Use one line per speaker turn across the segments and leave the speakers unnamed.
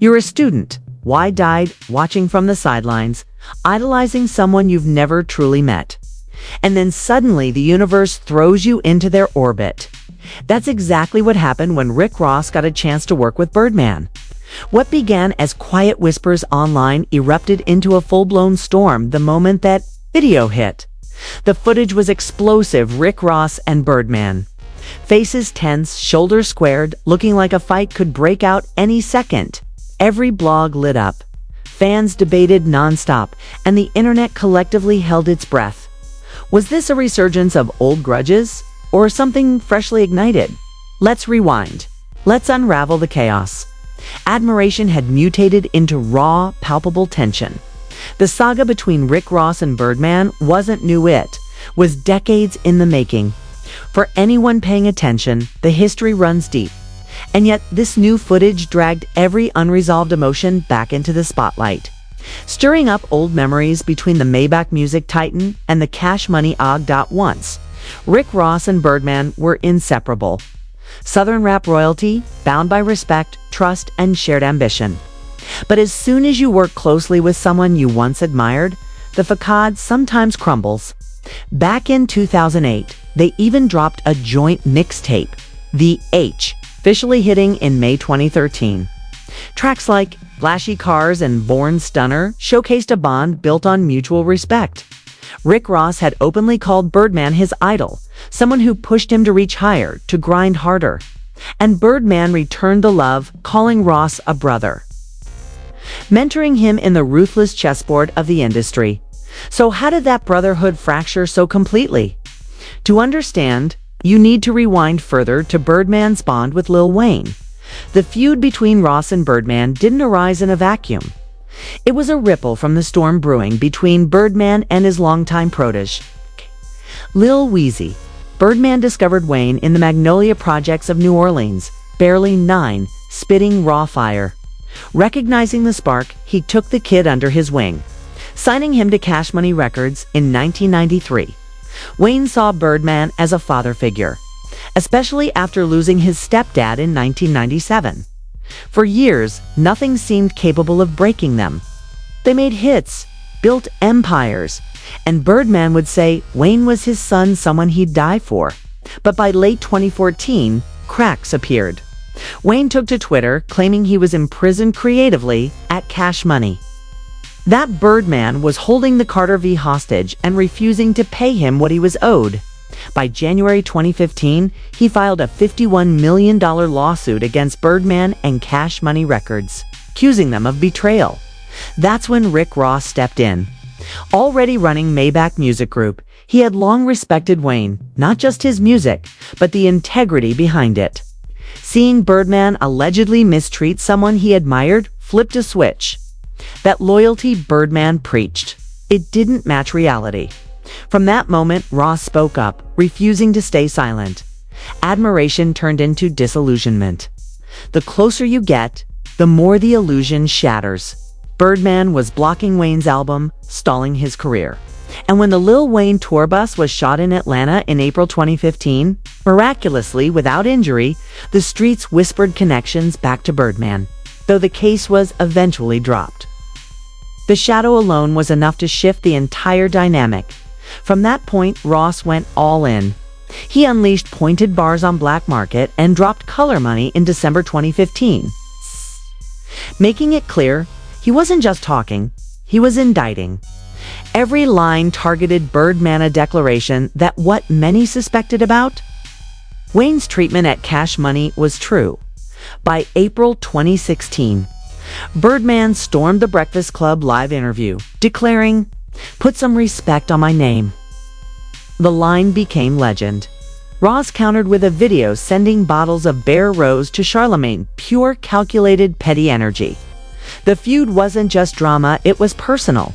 You're a student, wide-eyed, watching from the sidelines, idolizing someone you've never truly met. And then suddenly the universe throws you into their orbit. That's exactly what happened when Rick Ross got a chance to work with Birdman. What began as quiet whispers online erupted into a full-blown storm the moment that video hit. The footage was explosive. Rick Ross and Birdman. Faces tense, shoulders squared, looking like a fight could break out any second. Every blog lit up. Fans debated nonstop, and the internet collectively held its breath. Was this a resurgence of old grudges, or something freshly ignited? Let's rewind. Let's unravel the chaos. Admiration had mutated into raw, palpable tension. The saga between Rick Ross and Birdman wasn't new, it was decades in the making. For anyone paying attention, the history runs deep. And yet, this new footage dragged every unresolved emotion back into the spotlight, stirring up old memories between the Maybach music titan and the Cash Money Og. Once, Rick Ross and Birdman were inseparable. Southern rap royalty, bound by respect, trust, and shared ambition. But as soon as you work closely with someone you once admired, the facade sometimes crumbles. Back in 2008, they even dropped a joint mixtape, The H, officially hitting in May 2013. Tracks like Flashy Cars and Born Stunner showcased a bond built on mutual respect. Rick Ross had openly called Birdman his idol, someone who pushed him to reach higher, to grind harder. And Birdman returned the love, calling Ross a brother, mentoring him in the ruthless chessboard of the industry. So how did that brotherhood fracture so completely? To understand, you need to rewind further to Birdman's bond with Lil Wayne. The feud between Ross and Birdman didn't arise in a vacuum. It was a ripple from the storm brewing between Birdman and his longtime protege, Lil Weezy. Birdman discovered Wayne in the Magnolia Projects of New Orleans, barely 9, spitting raw fire. Recognizing the spark, he took the kid under his wing, signing him to Cash Money Records in 1993. Wayne saw Birdman as a father figure, especially after losing his stepdad in 1997. For years, nothing seemed capable of breaking them. They made hits, built empires, and Birdman would say Wayne was his son, someone he'd die for. But by late 2014, cracks appeared. Wayne took to Twitter, claiming he was imprisoned creatively at Cash Money. That Birdman was holding the Carter V hostage and refusing to pay him what he was owed. By January 2015, he filed a $51 million lawsuit against Birdman and Cash Money Records, accusing them of betrayal. That's when Rick Ross stepped in. Already running Maybach Music Group, he had long respected Wayne, not just his music, but the integrity behind it. Seeing Birdman allegedly mistreat someone he admired flipped a switch. That loyalty Birdman preached, it didn't match reality. From that moment, Ross spoke up, refusing to stay silent. Admiration turned into disillusionment. The closer you get, the more the illusion shatters. Birdman was blocking Wayne's album, stalling his career. And when the Lil Wayne tour bus was shot in Atlanta in April 2015, miraculously without injury, the streets whispered connections back to Birdman, though the case was eventually dropped. The shadow alone was enough to shift the entire dynamic. From that point, Ross went all in. He unleashed pointed bars on Black Market and dropped Color Money in December 2015, making it clear he wasn't just talking, he was indicting. Every line targeted Birdman, a declaration that what many suspected about? Wayne's treatment at Cash Money was true. By April 2016, Birdman stormed the Breakfast Club live interview, declaring, "Put some respect on my name." The line became legend. Ross countered with a video sending bottles of Bare Rose to Charlemagne, pure calculated petty energy. The feud wasn't just drama, it was personal.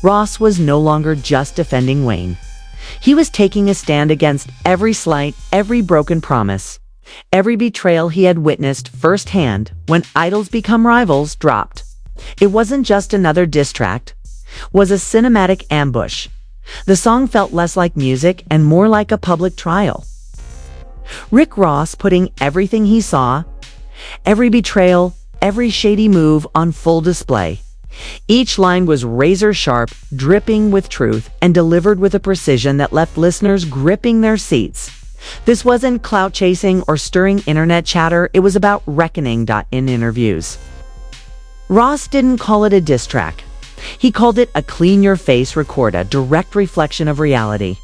Ross was no longer just defending Wayne. He was taking a stand against every slight, every broken promise. Every betrayal he had witnessed firsthand when idols become rivals dropped. It wasn't just another diss track, was a cinematic ambush. The song felt less like music and more like a public trial. Rick Ross putting everything he saw, every betrayal, every shady move on full display. Each line was razor-sharp, dripping with truth, and delivered with a precision that left listeners gripping their seats. This wasn't clout-chasing or stirring internet chatter, it was about reckoning. In interviews, Ross didn't call it a diss track. He called it a clean-your-face record, a direct reflection of reality.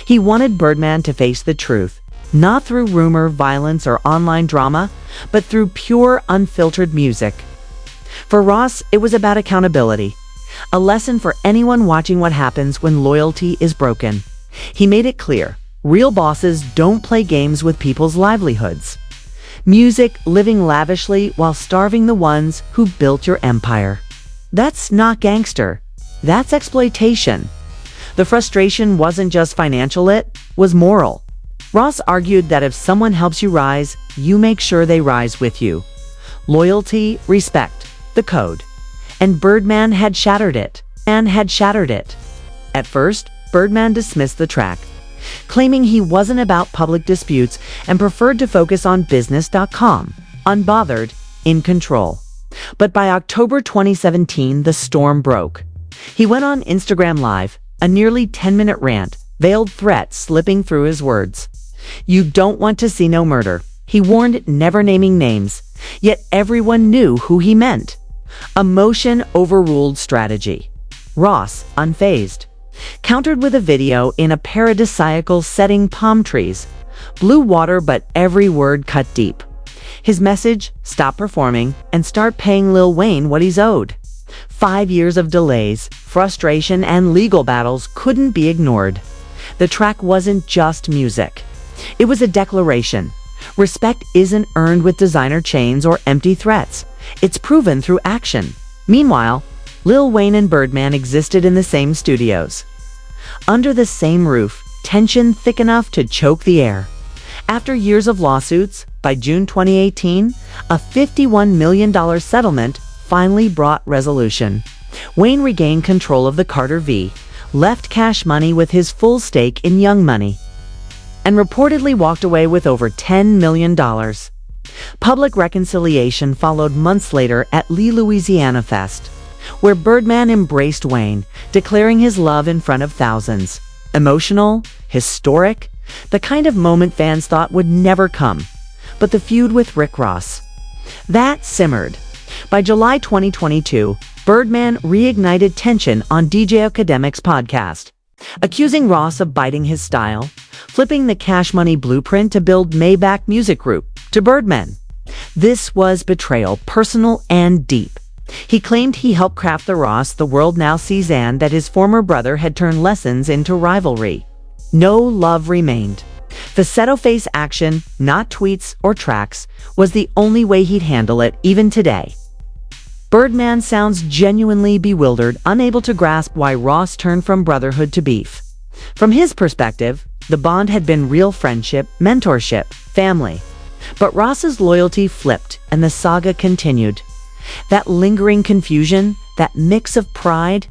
He wanted Birdman to face the truth, not through rumor, violence, or online drama, but through pure, unfiltered music. For Ross, it was about accountability, a lesson for anyone watching what happens when loyalty is broken. He made it clear, real bosses don't play games with people's livelihoods. Music living lavishly while starving the ones who built your empire. That's not gangster. That's exploitation. The frustration wasn't just financial, it was moral. Ross argued that if someone helps you rise, you make sure they rise with you. Loyalty, respect, the code. And Birdman had shattered it. At first, Birdman dismissed the track, claiming he wasn't about public disputes and preferred to focus on business.com, unbothered, in control. But by October 2017, the storm broke. He went on Instagram Live, a nearly 10-minute rant, veiled threats slipping through his words. You don't want to see no murder. He warned, never naming names, yet everyone knew who he meant. Emotion overruled strategy. Ross, unfazed, countered with a video in a paradisiacal setting, palm trees, blue water, but every word cut deep. His message, stop performing and start paying Lil Wayne what he's owed. 5 years of delays, frustration, and legal battles couldn't be ignored. The track wasn't just music. It was a declaration. Respect isn't earned with designer chains or empty threats. It's proven through action. Meanwhile, Lil Wayne and Birdman existed in the same studios, under the same roof, tension thick enough to choke the air. After years of lawsuits, by June 2018, a $51 million settlement finally brought resolution. Wayne regained control of the Carter V, left Cash Money with his full stake in Young Money, and reportedly walked away with over $10 million. Public reconciliation followed months later at Lee Louisiana Fest, where Birdman embraced Wayne, declaring his love in front of thousands. Emotional, historic, the kind of moment fans thought would never come. But the feud with Rick Ross, that simmered. By July 2022, Birdman reignited tension on DJ Academic's podcast, accusing Ross of biting his style, flipping the Cash Money blueprint to build Maybach Music Group to Birdman. This was betrayal, personal and deep. He claimed he helped craft the Ross the world now sees and that his former brother had turned lessons into rivalry. No love remained. Facetto-face action, not tweets or tracks, was the only way he'd handle it even today. Birdman sounds genuinely bewildered, unable to grasp why Ross turned from brotherhood to beef. From his perspective, the bond had been real friendship, mentorship, family. But Ross's loyalty flipped and the saga continued. That lingering confusion, that mix of pride,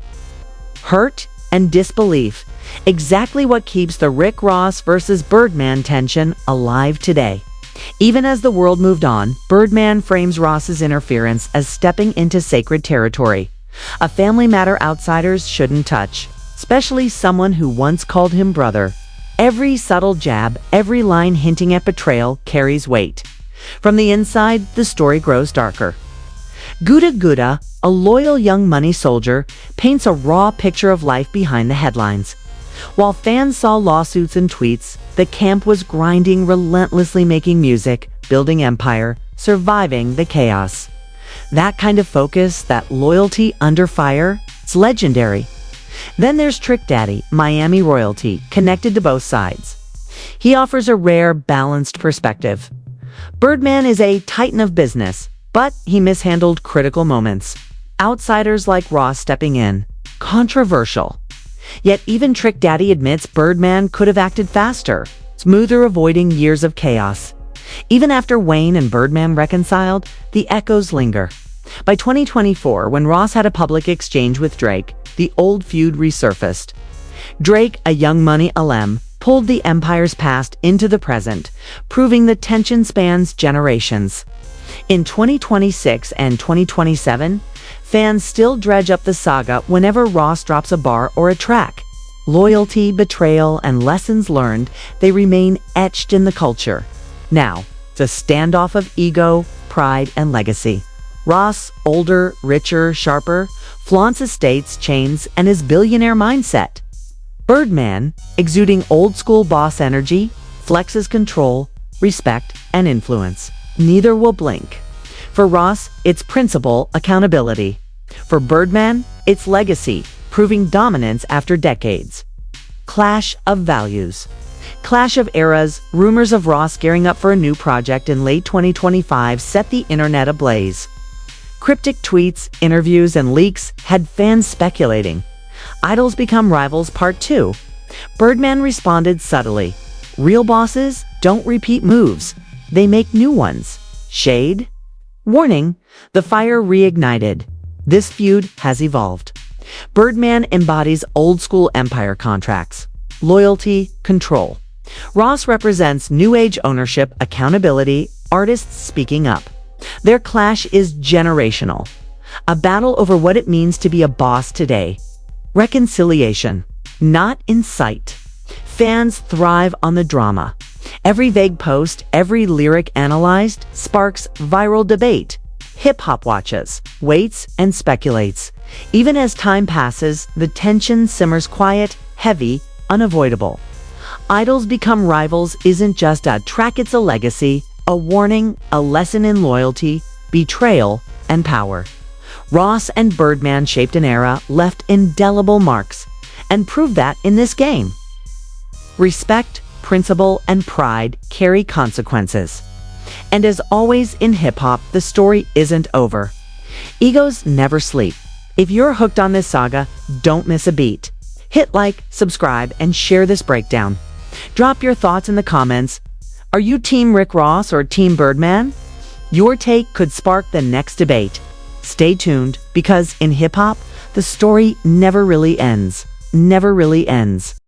hurt, and disbelief, exactly what keeps the Rick Ross versus Birdman tension alive today. Even as the world moved on, Birdman frames Ross's interference as stepping into sacred territory, a family matter outsiders shouldn't touch, especially someone who once called him brother. Every subtle jab, every line hinting at betrayal carries weight. From the inside, the story grows darker. Gouda Gouda, a loyal Young Money soldier, paints a raw picture of life behind the headlines. While fans saw lawsuits and tweets, the camp was grinding, relentlessly making music, building empire, surviving the chaos. That kind of focus, that loyalty under fire, it's legendary. Then there's Trick Daddy, Miami royalty, connected to both sides. He offers a rare, balanced perspective. Birdman is a titan of business, but he mishandled critical moments. Outsiders like Ross stepping in. Controversial. Yet even Trick Daddy admits Birdman could have acted faster, smoother, avoiding years of chaos. Even after Wayne and Birdman reconciled, the echoes linger. By 2024, when Ross had a public exchange with Drake, the old feud resurfaced. Drake, a Young Money alum, pulled the empire's past into the present, proving the tension spans generations. In 2026 and 2027, fans still dredge up the saga whenever Ross drops a bar or a track. Loyalty, betrayal, and lessons learned, they remain etched in the culture. Now, the standoff of ego, pride, and legacy. Ross, older, richer, sharper, flaunts estates, chains, and his billionaire mindset. Birdman, exuding old-school boss energy, flexes control, respect, and influence. Neither will blink. For Ross, it's principle, accountability. For Birdman, it's legacy, proving dominance after decades. Clash of values. Clash of eras, rumors of Ross gearing up for a new project in late 2025 set the internet ablaze. Cryptic tweets, interviews, and leaks had fans speculating. Idols Become Rivals Part 2. Birdman responded subtly. Real bosses don't repeat moves. They make new ones. Shade? Warning, the fire reignited. This feud has evolved. Birdman embodies old-school empire contracts. Loyalty, control. Ross represents new age ownership, accountability, artists speaking up. Their clash is generational. A battle over what it means to be a boss today. Reconciliation, not in sight. Fans thrive on the drama. Every vague post, every lyric analyzed, sparks viral debate. Hip-hop watches, waits, and speculates. Even as time passes, the tension simmers quiet, heavy, unavoidable. Idols Become Rivals isn't just a track, it's a legacy, a warning, a lesson in loyalty, betrayal, and power. Ross and Birdman shaped an era, left indelible marks, and proved that in this game. Respect, principle, and pride carry consequences. And as always in hip-hop, the story isn't over. Egos never sleep. If you're hooked on this saga, don't miss a beat. Hit like, subscribe, and share this breakdown. Drop your thoughts in the comments. Are you Team Rick Ross or Team Birdman? Your take could spark the next debate. Stay tuned, because in hip-hop, the story never really ends. Never really ends.